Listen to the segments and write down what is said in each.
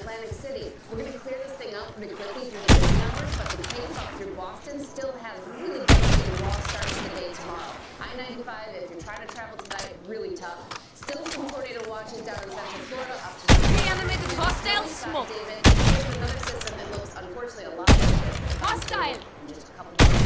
Atlantic City. We're going to clear this thing up pretty quickly through the news numbers, but the takeoff through Boston still has really good raw starts to the day tomorrow. I-95, if you're trying to travel tonight, really tough. Still some tornado watches down in Central Florida up to Reanimated hostile smoke. David, here's another system that looks unfortunately a lot like this. Hostile. Just a couple minutes.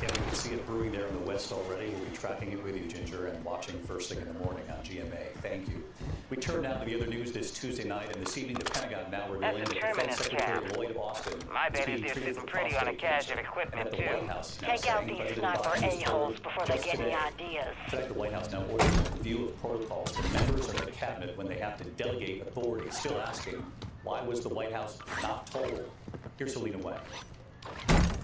Yeah, we can see it brewing there in the west already. We'll be tracking it with you, Ginger, and watching first thing in the morning on GMA. Thank you. We turn now to the other news this Tuesday night, and this evening the Pentagon now revealing that Defense Secretary Lloyd Austin My bet is they're sitting pretty on a cache of equipment, too. Take out these sniper a-holes before they get any ideas. In fact, the White House now ordering a review of protocols to members of the cabinet when they have to delegate authority. Still asking, why was the White House not told? Here's Selena Way.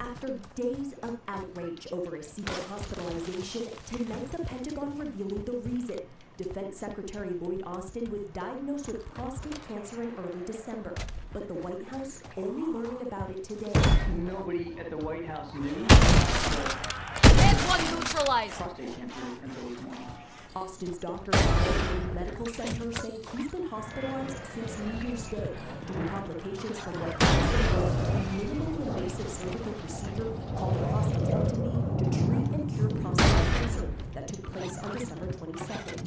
After days of outrage over a secret hospitalization, tonight the Pentagon revealing the reason. Defense Secretary Lloyd Austin was diagnosed with prostate cancer in early December, but the White House only learning about it today. Nobody at the White House knew There's one neutralized. prostate cancer until this morning. Austin's doctor at the medical center saying he's been hospitalized since New Year's Day due to complications from what was a minimally invasive surgical procedure called prostatectomy to treat and cure prostate cancer that took place on December 22nd.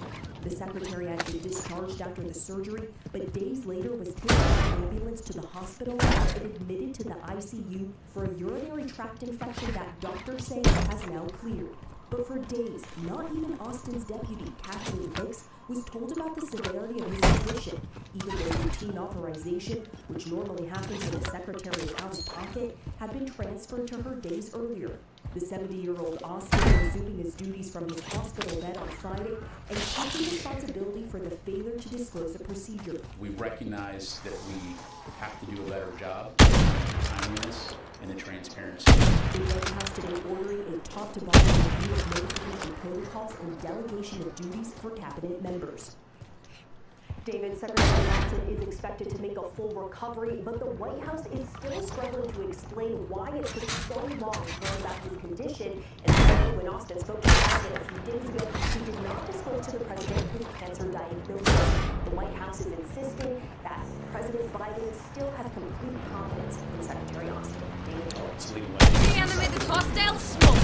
The secretary had been discharged after the surgery, but days later was taken by an ambulance to the hospital and admitted to the ICU for a urinary tract infection that doctors say has now cleared. But for days, not even Austin's deputy, Kathleen Hicks, was told about the severity of his condition, even though routine authorization, which normally happens when the secretary is out of pocket, had been transferred to her days earlier. The 70-year-old Austin resuming his duties from his hospital bed on Friday and taking responsibility for the failure to disclose the procedure. We recognize that we have to do a better job of the timeliness and the transparency. The White House today ordering a top-to-bottom review of notification protocols and delegation of duties for cabinet members. David, Secretary Austin is expected to make a full recovery, but the White House is still struggling to explain why it took so long to learn about his condition. And when Austin spoke to the president a few days ago, he did not disclose to the president his cancer diagnosis. The White House is insisting that President Biden still has complete confidence in Secretary Austin. David. Reanimated hostile smoke.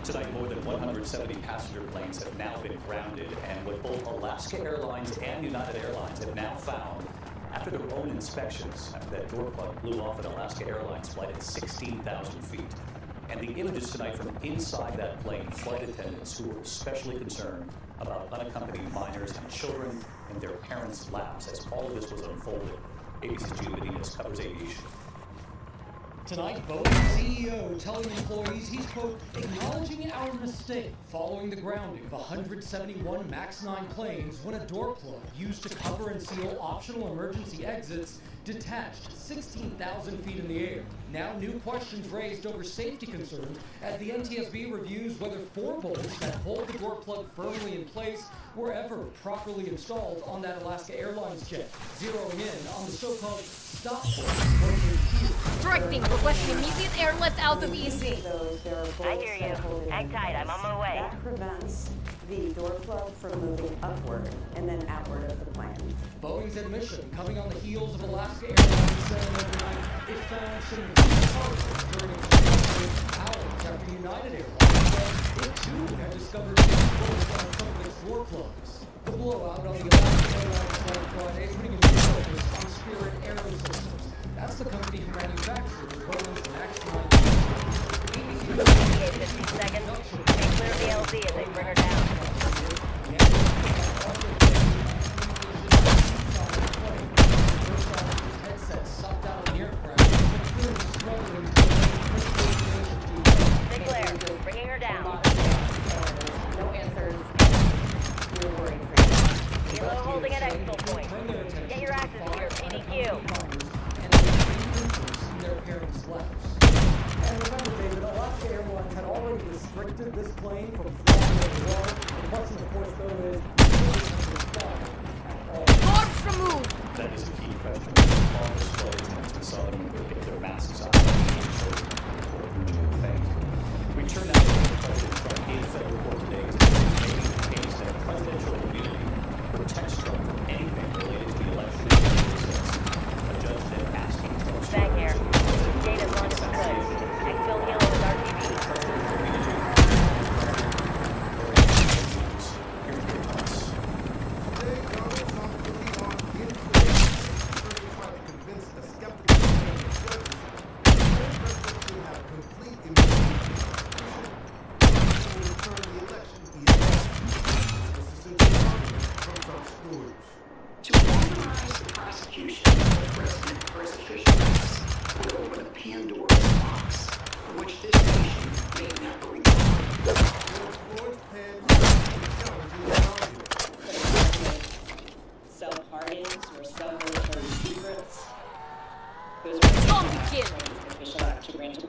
Tonight, more than 170 passenger planes have now been grounded, and what both Alaska Airlines and United Airlines have now found after their own inspections, after that door plug blew off an Alaska Airlines flight at 16,000 feet. And the images tonight from inside that plane, flight attendants who were especially concerned about unaccompanied minors and children in their parents' laps as all of this was unfolding. ABC's Gina Medina covers aviation. Tonight, Boeing CEO telling employees he's, quote, acknowledging our mistake following the grounding of 171 MAX 9 planes when a door plug used to cover and seal optional emergency exits detached 16,000 feet in the air. Now new questions raised over safety concerns as the NTSB reviews whether 4 bolts that hold the door plug firmly in place were ever properly installed on that Alaska Airlines jet, zeroing in on the so-called stop bolt. Directing, requesting immediate airlift out of EC. I hear you. Hang tight, I'm on my way. That prevents the door plug from moving upward and then outward of the plane. Boeing's admission coming on the heels of Alaska Airlines saying overnight it found some parts during its hours after United Airlines said it too had discovered bolts on some of its door plugs. The blowout on the Alaska Airlines flight Friday is putting a new focus on Spirit Aerosystems. That's the company who manufactures Boeing's MAX 9. 50 seconds. They clear the LZ as they bring her down. Stay clear. Bringing her down. No answers. We're worried for you. Kilo holding at exfil point. Get your asses here, PDQ. And remember, David, Alaska Airlines had already restricted this plane from flying over water. The question, of course, though, is Corpse removed. That is a key question. All those flight attendants we saw them get their masks on. Thank you. We turn now to President Trump. In federal court today is making the case that presidential immunity protects Trump from anything related to the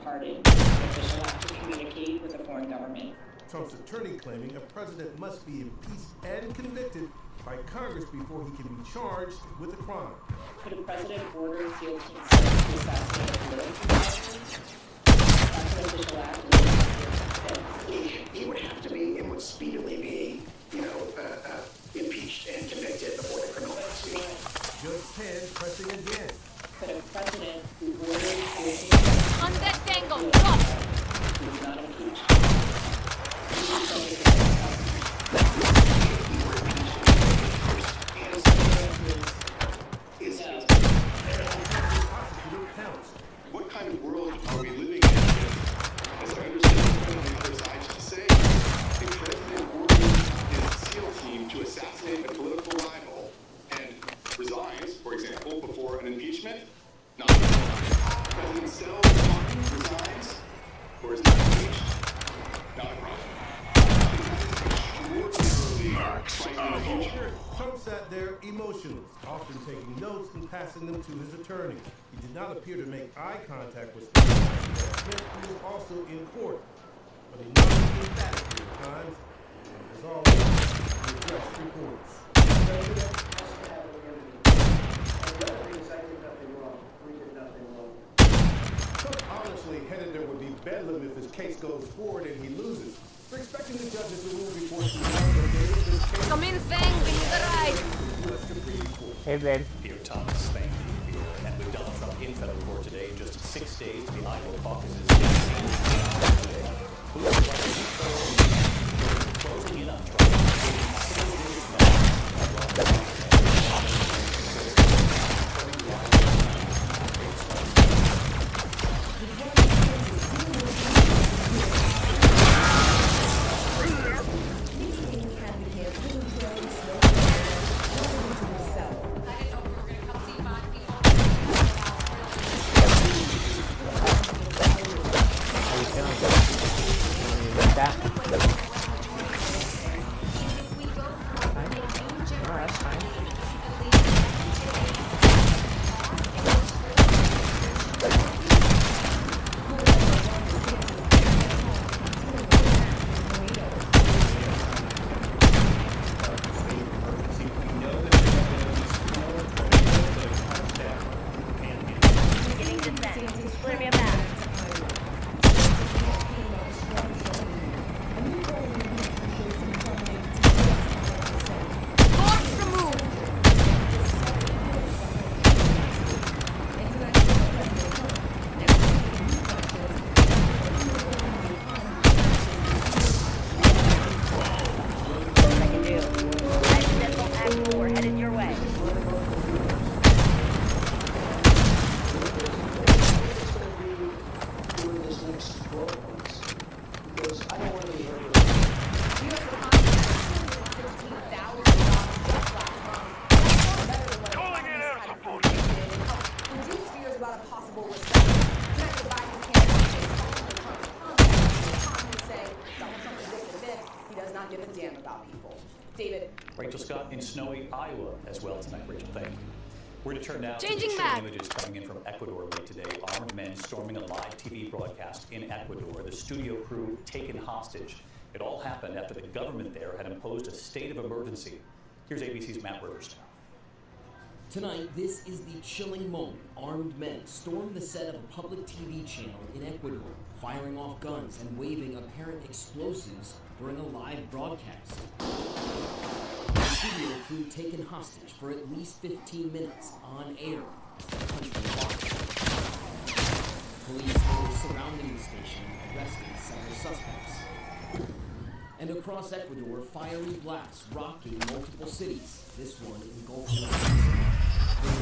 pardon. The official act to communicate with a foreign government. Trump's attorney claiming a president must be impeached and convicted by Congress before he can be charged with a crime. Could a president order SEAL Team 6 to assassinate a political opponent? That's an official act. He would have to be and would speedily be, impeached and convicted before the criminal prosecution. Judge Penn pressing again. Could a president who orders SEAL Team On that tango, drop! who is not impeached? What kind of world are we living in if, as I understand what the other side to say, a president orders his SEAL team to assassinate a political rival and resigns, for example, before an impeachment? Not President Sells resigns or is not impeached? Not a problem. Trump sat there emotionless, often taking notes and passing them to his attorney. He did not appear to make eye contact with Smith, who was also in court, but he nodded emphatically at times, and as always, he addressed reporters. Trump honestly headed there would be bedlam if his case goes forward and he loses. We're expecting the judges to rule before tomorrow. Come in, Fang, we need a ride. Hey, Ben. Peter Thomas, thank you, Peter. And with Donald Trump in federal court today, just 6 days to the Iowa caucuses. Closing in on Trump. Rachel Scott in snowy Iowa as well tonight. Rachel, thank you. We're to turn now to the chilling images coming in from Ecuador late today. Armed men storming a live TV broadcast in Ecuador. The studio crew taken hostage. It all happened after the government there had imposed a state of emergency. Here's ABC's Matt Rivers. Tonight, this is the chilling moment. Armed men stormed the set of a public TV channel in Ecuador, firing off guns and waving apparent explosives during a live broadcast. The studio crew taken hostage for at least 15 minutes on air. Police were surrounding the station, arresting several suspects. And across Ecuador, fiery blasts rocking multiple cities. This one engulfing.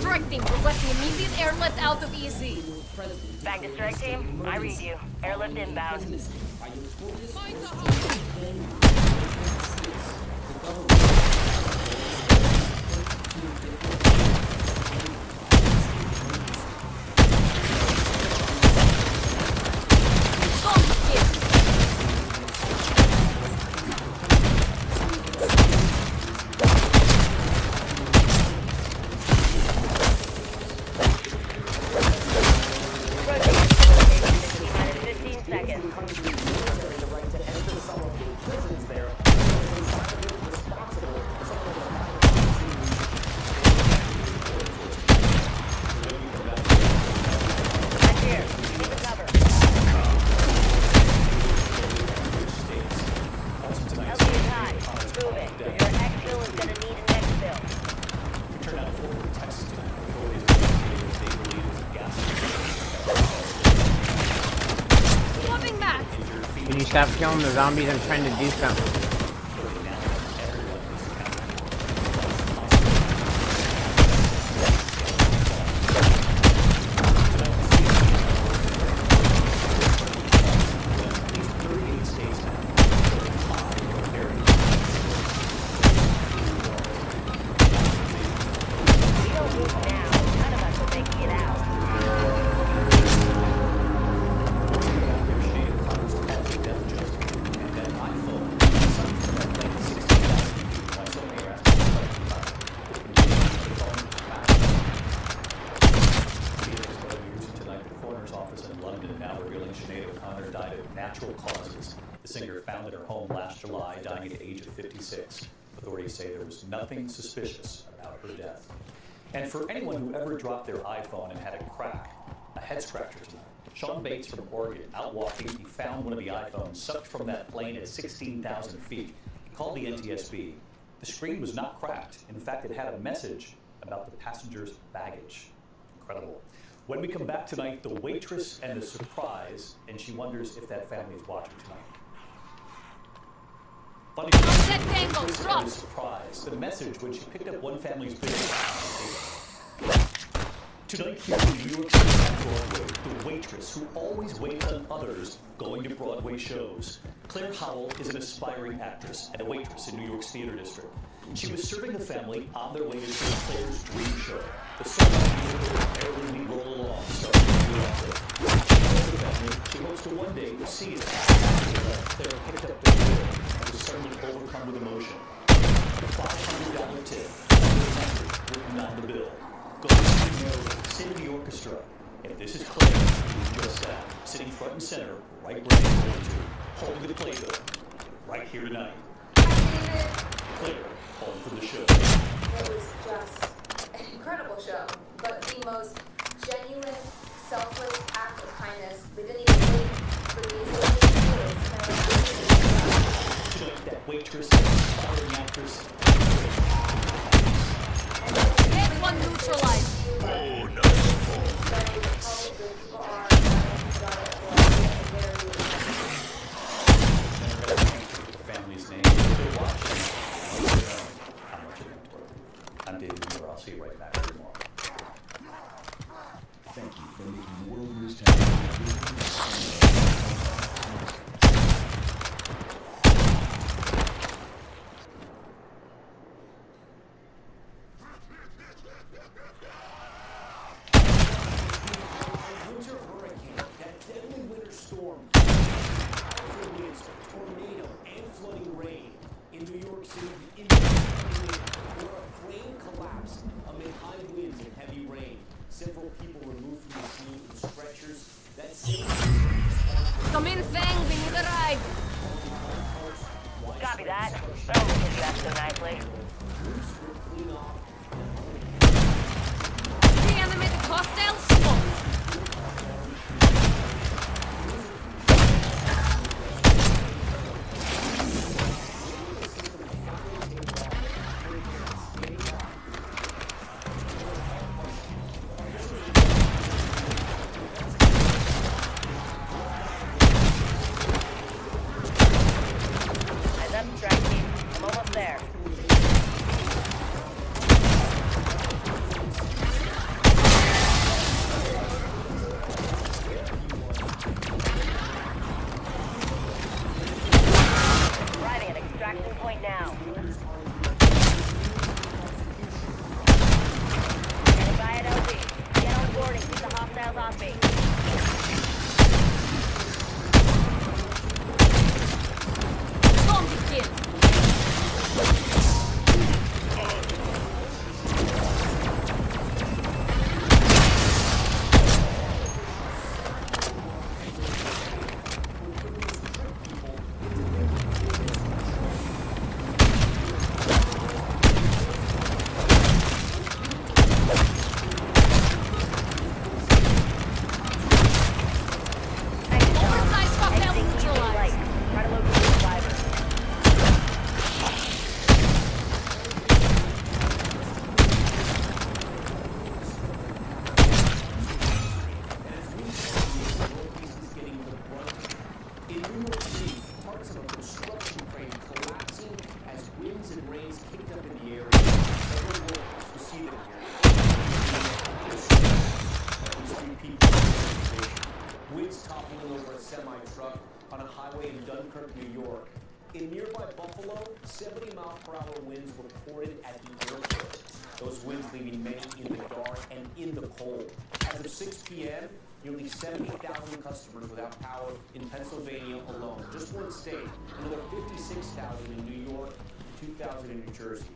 Directing, requesting immediate airlift out of EC. Back to strike team, I read you. Airlift inbound. Find the stop killing the zombies. I'm trying to do something. Say there was nothing suspicious about her death. And for anyone who ever dropped their iPhone and had a crack, a head scratcher tonight. Sean Bates from Oregon, out walking, he found one of the iPhones sucked from that plane at 16,000 feet. He called the NTSB. The screen was not cracked. In fact, it had a message about the passenger's baggage. Incredible. When we come back tonight, the waitress and the surprise, and she wonders if that family is watching tonight. Funny surprise. The message when she picked up one family's bill. Tonight here in New York City on Broadway, the waitress who always waits on others going to Broadway shows. Claire Howell is an aspiring actress and a waitress in New York's theater district. She was serving the family on their way to see Claire's dream show. The song barely roll along, starting to do after. She hopes to one day see it. Claire picked up the bill and was suddenly overcome with emotion. A $500 tip written on the bill. Go to the sing the orchestra. And this is Claire, who just sat, sitting front and center, right where they want to, holding the playbill, right here tonight. Claire, home for the show. It was just an incredible show, but the most genuine, selfless act of kindness. We didn't even wait for these Tonight, that waitress, aspiring actress. Get one neutralized. Oh, no. Family's name. They're watching. How much it meant to her. I'm David Muir. I'll see you right back tomorrow. Thank you for making the world news time. Several people removed from the scene with stretchers. Come in, Fang. We need a ride. Copy that. Oh, we did that so nicely. Reanimated hostile smoke. way in Dunkirk, New York. In nearby Buffalo, 70-mile-per-hour winds reported at the airport. Those winds leaving many in the dark and in the cold. As of 6 p.m., nearly 70,000 customers without power in Pennsylvania alone. Just one state. Another 56,000 in New York, 2,000 in New Jersey.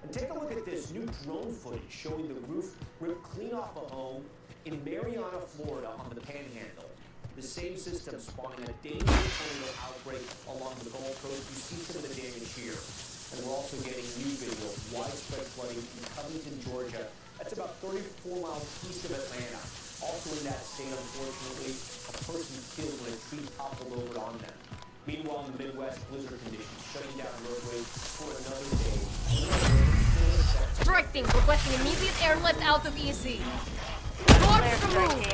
And take a look at this new drone footage showing the roof ripped clean off a home in Mariana, Florida on the Panhandle. The same system spawning a dangerous tornado outbreak along the Gulf Coast. You see some of the damage here. And we're also getting new video of widespread flooding in Covington, Georgia. That's about 34 miles east of Atlanta. Also in that state, unfortunately, a person killed when a tree toppled over on them. Meanwhile, in the Midwest, blizzard conditions shutting down roadways for another day. Strike team requesting immediate airlift out of EC. Report removed.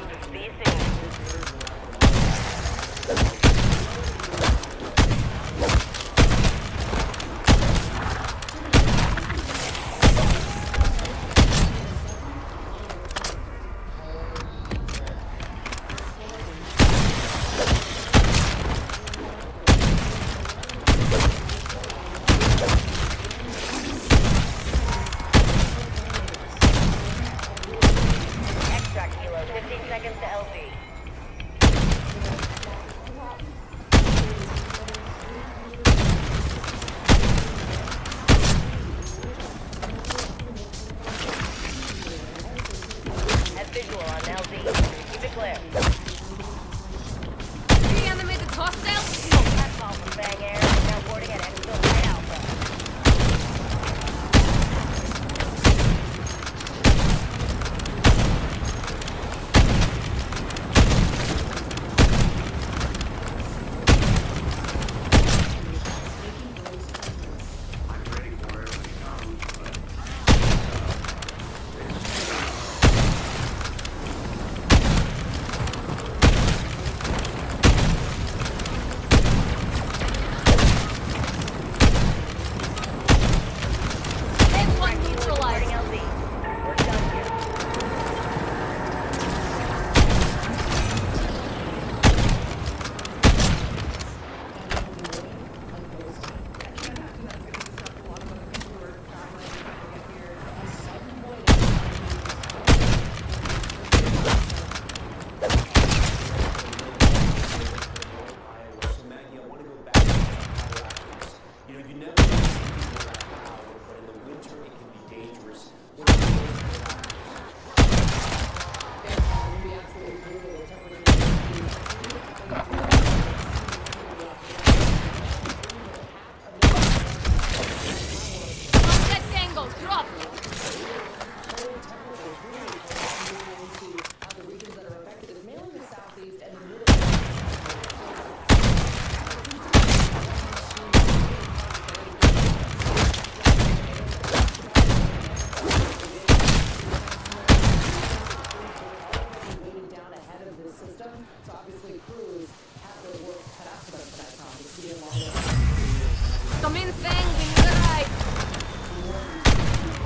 Come in, Fang, we need a ride.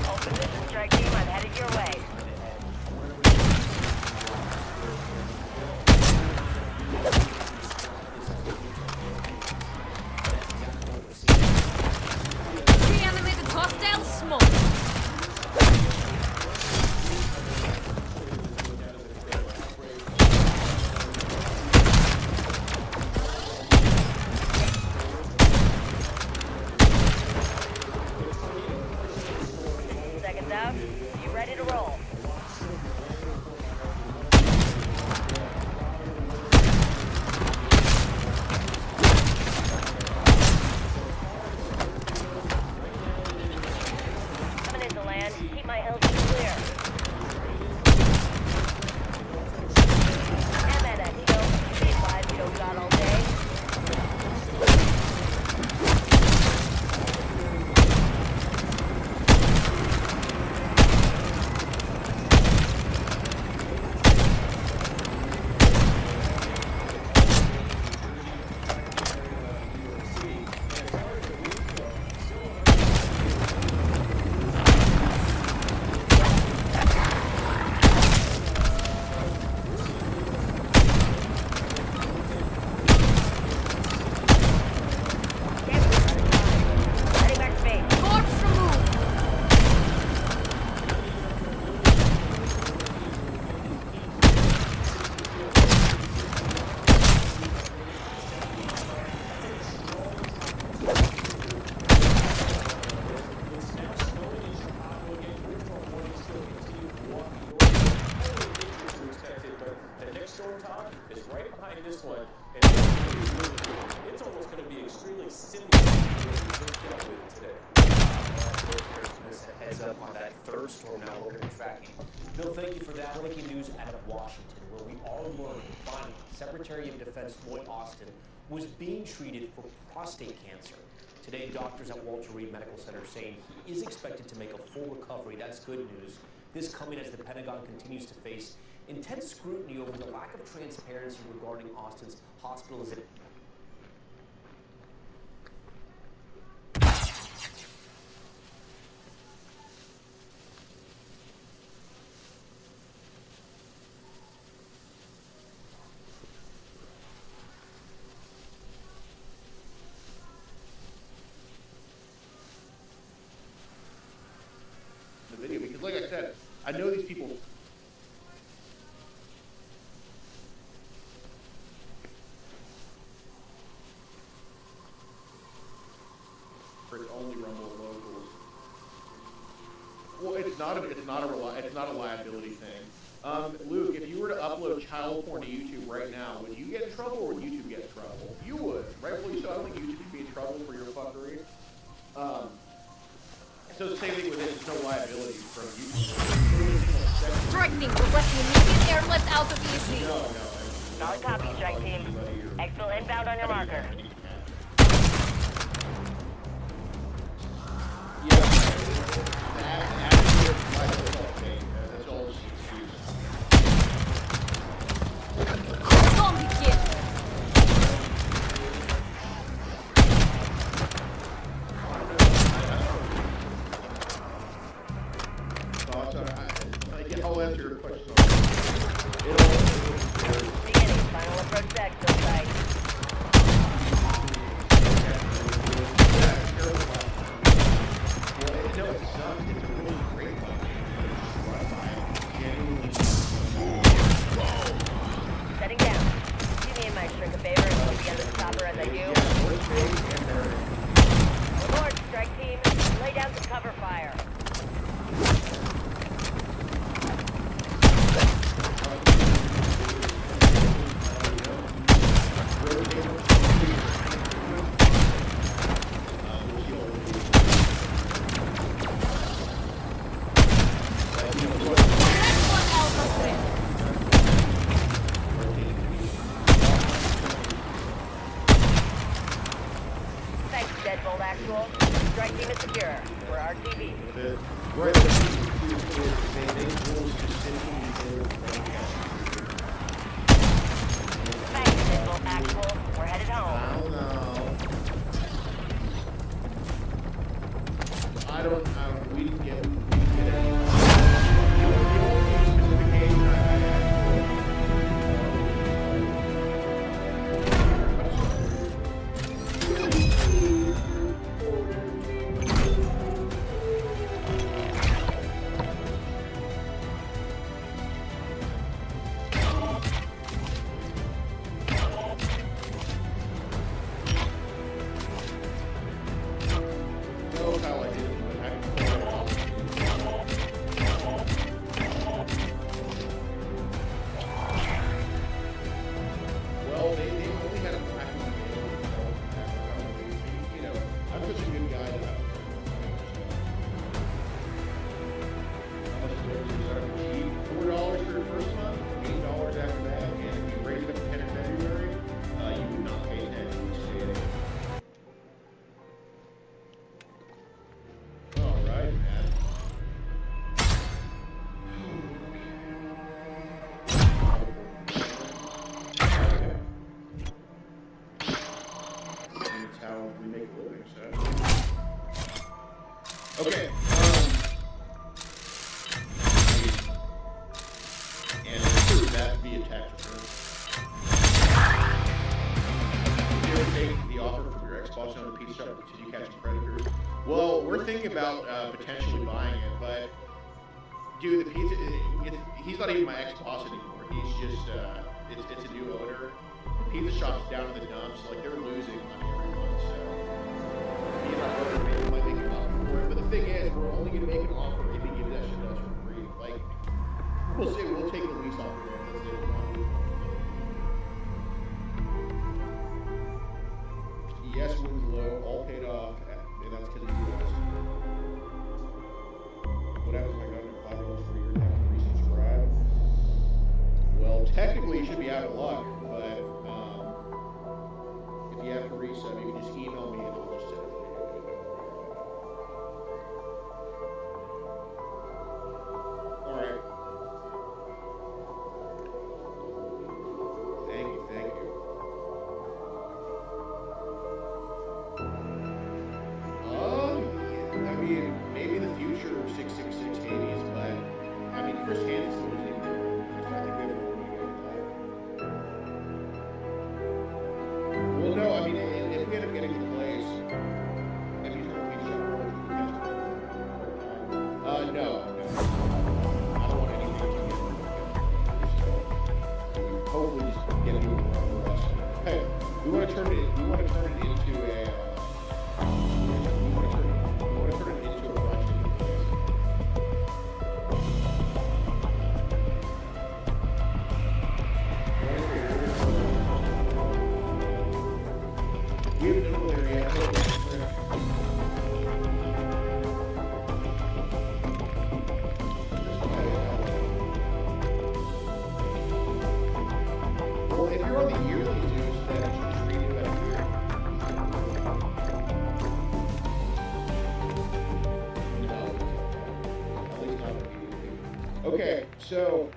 All position strike team, I'm headed your way. Reanimated hostile smoke. Seconds out. You ready to roll? Coming into land. Keep my hills clear. Amanda, be advised you don't got all day. behind this one, and it's almost going to be extremely similar to what we dealt with today. There's a heads up on that third storm now we're going to be tracking. Bill, thank you for that breaking news out of Washington, where we are learning finally Secretary of Defense Lloyd Austin was being treated for prostate cancer. Today, doctors at Walter Reed Medical Center saying he is expected to make a full recovery. That's good news. This coming as the Pentagon continues to face intense scrutiny over the lack of transparency regarding Austin's hospitalization. The video, because like I said, I know these people. It's only Rumble locals. Well, it's not a liability thing. Luke, if you were to upload child porn to YouTube right now, would you get in trouble or would YouTube get in trouble? You would, rightfully so. I don't think YouTube would be in trouble for your fuckery. So the same thing with this, there's no liability from YouTube. Strike me, requesting immediate airlift out of EC. No. Solid copy, strike team. Exfil inbound on your marker. Zombie kid. I'll answer your question. Beginning, final approach to exfil site. No, it's not. It's a really great one. Setting down. Do me and my shrink a favor and look beyond the stopper as I do. Lord, strike team, lay down some cover fire. Thanks, Deadbolt Actual. Strike team is secure. We're RTV. Thanks, Deadbolt Actual. We're headed home. We didn't get any. You don't need specification. Well, they only had a maximum I'm such a good guy that $4 for your first month, $8 after that, and if you raise it up to 10 in February, you would not pay 10 each day. All right, man. That's how we make a living, so. Okay. And prove that via tax return. Did you ever take the offer from your ex-boss on the pizza shop to continue catching predators? Well, we're thinking about potentially buying it, but dude, the pizza, he's not even my ex-boss anymore. He's just, it's a new owner. The pizza shop's down in the dumps, like they're losing money every month, so he's not going to might make an offer for it. But the thing is, we're only going to make an offer if he gives that shit to us for free. Like, we'll say we'll take the lease off of it. That's it. theoretically you should be out of luck, but if you have to resub, you can just email me and I'll just set it for you. Alright. Thank you, thank you. I mean, maybe in the future 666 80s, but I mean, Chris Hansen wasn't even doing it. So I think we have a long way to go with that. Well, no, I mean, if we end up getting to the place, if you turn the shot over, no. I don't want anything to get hopefully just get moving around the rest. Hey, we want to turn it into a we haven't done it there yet. Well, if you're on the yearly dues, then I should just read it back here. No. At least not immediately. Okay, so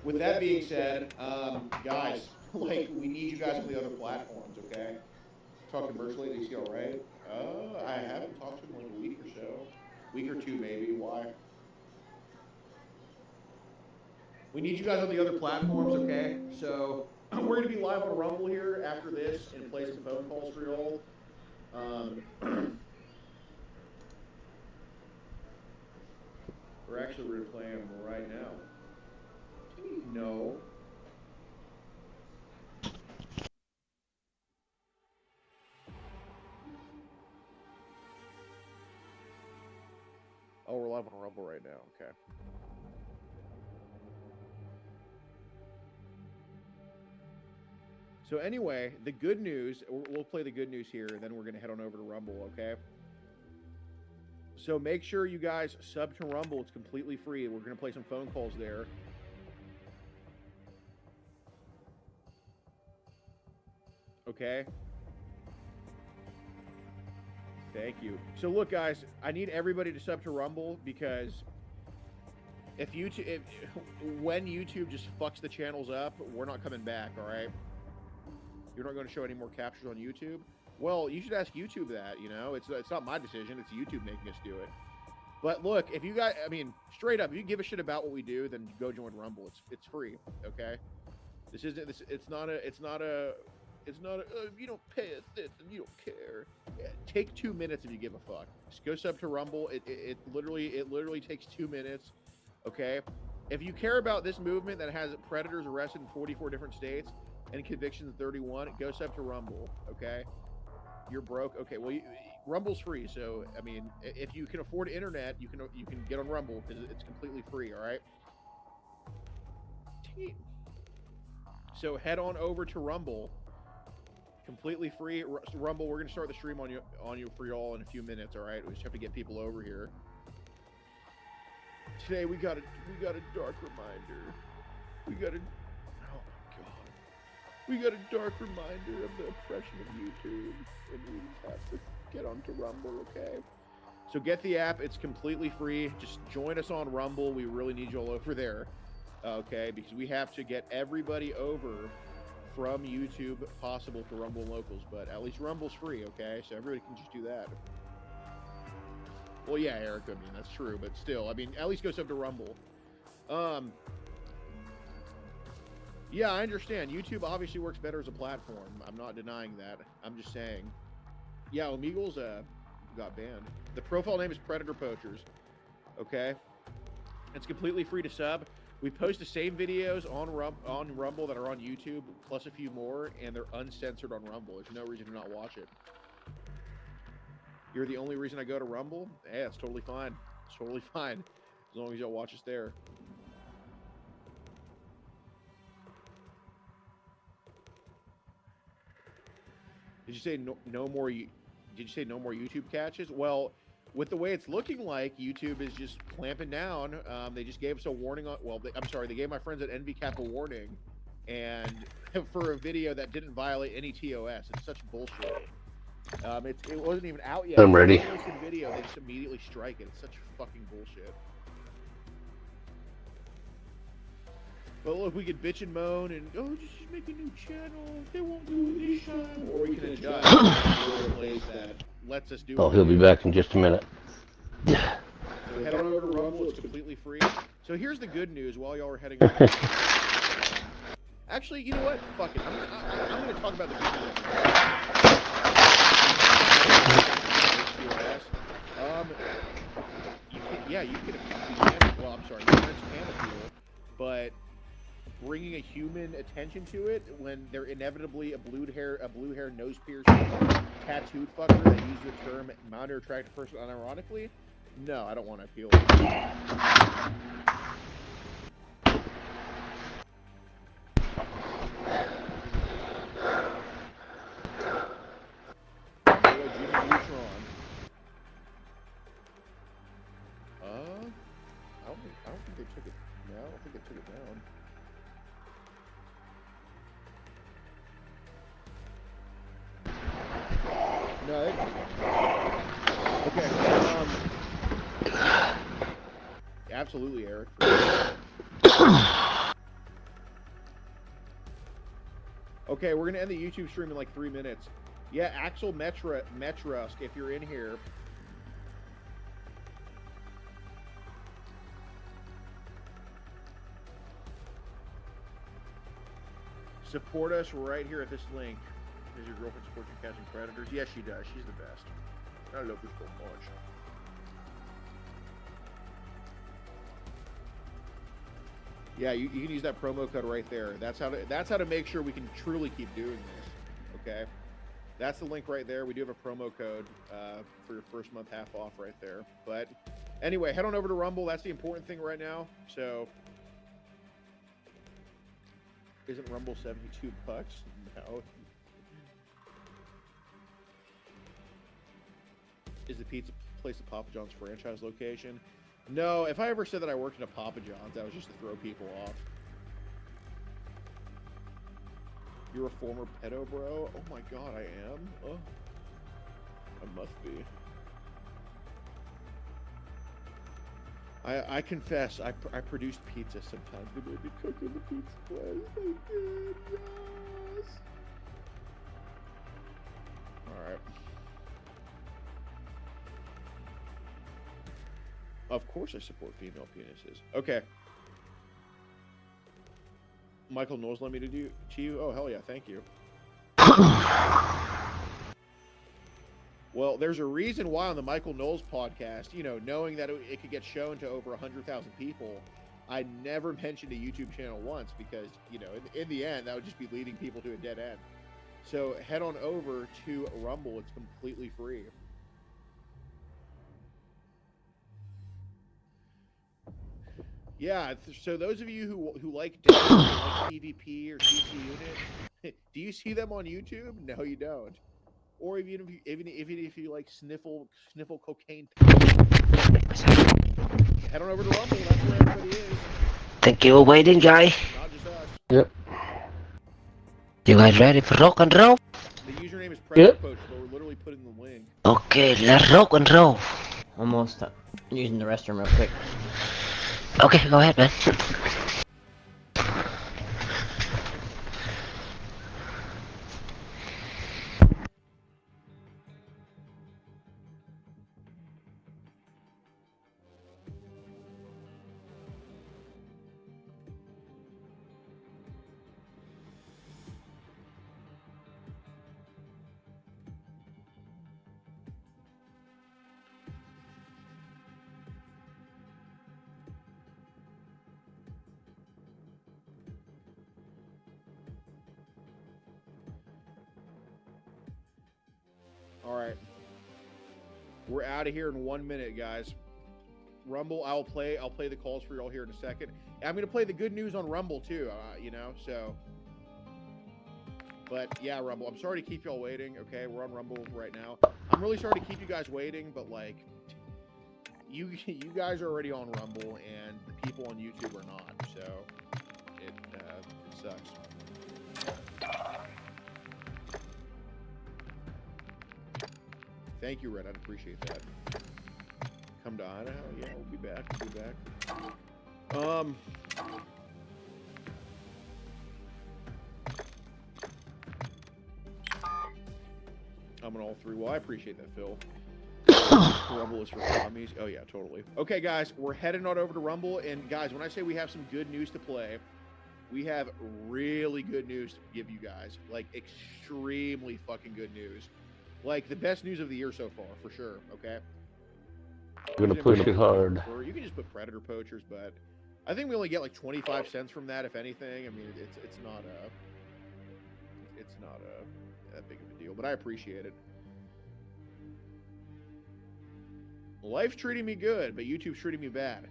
with that being said, guys, like, we need you guys on the other platforms, okay? Talking virtually, they see all right? I haven't talked to them in like a week or so. Week or two, maybe. Why? We need you guys on the other platforms, okay? So we're going to be live on Rumble here after this and play some phone calls for y'all. We're actually going to play them right now. No. Oh, we're live on Rumble right now. Okay. So anyway, the good news, we'll play the good news here, and then we're going to head on over to Rumble, okay? So make sure you guys sub to Rumble. It's completely free. We're going to play some phone calls there. Okay? Thank you. So look, guys, I need everybody to sub to Rumble because when YouTube just fucks the channels up, we're not coming back, all right? You're not going to show any more captures on YouTube? Well, you should ask YouTube that, you know? It's not my decision. It's YouTube making us do it. But look, if you guys, I mean, straight up, if you give a shit about what we do, then go join Rumble. It's free, okay? It's not a you don't pay us this and you don't care. Yeah, take 2 minutes if you give a fuck. Just go sub to Rumble. It literally takes 2 minutes, okay? If you care about this movement that has predators arrested in 44 different states and convictions in 31, go sub to Rumble, okay? You're broke, okay? Well, Rumble's free, so I mean, if you can afford internet, you can get on Rumble because it's completely free, all right? So head on over to Rumble, completely free. Rumble, we're gonna start the stream on you for y'all in a few minutes, all right? We just have to get people over here. Today we got a dark reminder. We got a dark reminder of the oppression of YouTube, and we have to get onto Rumble, okay? So get the app. It's completely free. Just join us on Rumble. We really need you all over there, okay? Because we have to get everybody over from YouTube possible to Rumble and Locals, but at least Rumble's free, okay? So everybody can just do that. Well, yeah, Eric, I mean, that's true, but still, I mean, at least go sub to Rumble. Yeah, I understand. YouTube obviously works better as a platform. I'm not denying that. I'm just saying. Yeah, Omegle's got banned. The profile name is Predator Poachers. Okay? It's completely free to sub. We post the same videos on Rumble that are on YouTube, plus a few more, and they're uncensored on Rumble. There's no reason to not watch it. You're the only reason I go to Rumble? Hey, that's totally fine. It's totally fine. As long as y'all watch us there. Did you say no more? Did you say no more YouTube catches? Well, with the way it's looking like, YouTube is just clamping down. They just gave us a warning on. Well, I'm sorry, they gave my friends at NVCap a warning, and for a video that didn't violate any TOS. It's such bullshit. It wasn't even out yet. I'm ready. It's a video, they just immediately strike it. It's such fucking bullshit. But look, we could bitch and moan and just make a new channel. They won't do it this time, or we can adjust to a place that lets us do it. Oh, he'll be back in just a minute. So head on over to Rumble. It's completely free. So here's the good news. While y'all are heading over. Actually, you know what? Fuck it. I'm gonna talk about the good news. You can. Well, I'm sorry. You can appeal, but bringing a human attention to it when they're inevitably a blue hair nose piercing tattooed fucker that uses the term minor attractive person unironically. No, I don't want to appeal. I don't think they took it. No, I don't think they took it down. No, okay. Absolutely, Eric. Okay, we're gonna end the YouTube stream in like 3 minutes. Yeah, Axel Metrusk, if you're in here. Support us right here at this link. Does your girlfriend support you catching predators? Yes, she does. She's the best. I love her so much. Yeah, you can use that promo code right there. That's how to make sure we can truly keep doing this. Okay, that's the link right there. We do have a promo code for your first month half off right there. But anyway, head on over to Rumble. That's the important thing right now. So. Isn't Rumble $72? No. Is the pizza place a Papa John's franchise location? No, if I ever said that I worked in a Papa John's, that was just to throw people off. You're a former pedo bro? Oh my god, I am? Oh. I must be. I confess, I produced pizza sometimes. They made me cook in the pizza place. They did, yes. Alright. Of course I support female penises. Okay. Michael Knowles let me to you? Oh, hell yeah, thank you. Well, there's a reason why on the Michael Knowles podcast, you know, knowing that it could get shown to over 100,000 people, I never mentioned a YouTube channel once because, you know, in the end, that would just be leading people to a dead end. So head on over to Rumble. It's completely free. Yeah, so those of you who like PvP or CC Unit, do you see them on YouTube? No, you don't. Or even if you like sniffle cocaine. Head on over to Rumble. That's where everybody is. Thank you for waiting, guy. Not just us. Yep. You guys ready for rock and roll? The username is Predator Coach, but we're literally putting the link. Okay, let's rock and roll. Almost using the restroom real quick. Okay, go ahead, man. Alright. We're out of here in 1 minute, guys. Rumble, I'll play the calls for y'all here in a second. I'm going to play the good news on Rumble, too, you know, so. But, yeah, Rumble, I'm sorry to keep y'all waiting, okay? We're on Rumble right now. I'm really sorry to keep you guys waiting, but, like, you guys are already on Rumble, and the people on YouTube are not. So it sucks. Thank you, Red. I'd appreciate that. Come to Idaho? Yeah, we'll be back. We'll be back. I'm on all three. Well, I appreciate that, Phil. Rumble is for commies. Oh, yeah, totally. Okay, guys, we're heading on over to Rumble. And, guys, when I say we have some good news to play, we have really good news to give you guys. Like, extremely fucking good news. Like, the best news of the year so far, for sure, okay? We're gonna push it hard. You can just put Predator Poachers, but I think we only get like 25 cents from that, if anything. I mean, it's not that big of a deal, but I appreciate it. Life's treating me good, but YouTube's treating me bad.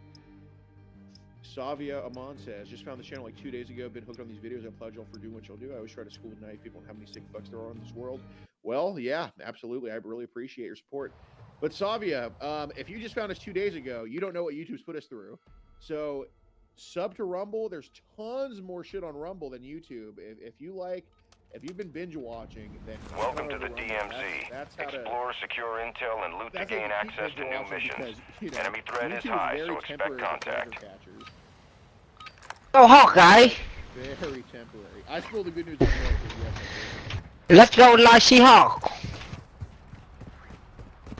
Savia Amon says, just found the channel like 2 days ago. Been hooked on these videos. I applaud y'all for doing what y'all do. I always try to school at night people on how many sick fucks there are in this world. Well, yeah, absolutely. I really appreciate your support. But Savia, if you just found us 2 days ago, you don't know what YouTube's put us through. So sub to Rumble. There's tons more shit on Rumble than YouTube. If you've been binge watching, then welcome to the DMZ. Explore, secure intel, and loot to gain access to new missions. Enemy threat is high, so expect contact. Oh, Hawkeye! Very temporary. I spilled the good news. Yes, Let's go, Lassie Hawk!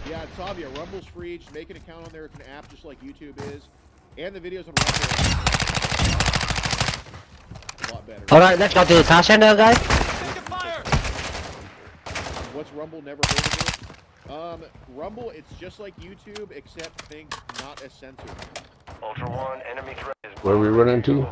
Yeah, Savia, Rumble's free. Just make an account on there. It's an app just like YouTube is. And the videos on Rumble are a lot better. Alright, let's go to the task center, guys. What's Rumble? Never heard of it. Rumble, it's just like YouTube, except things not as censored. Ultra One, enemy threat is Where we run into?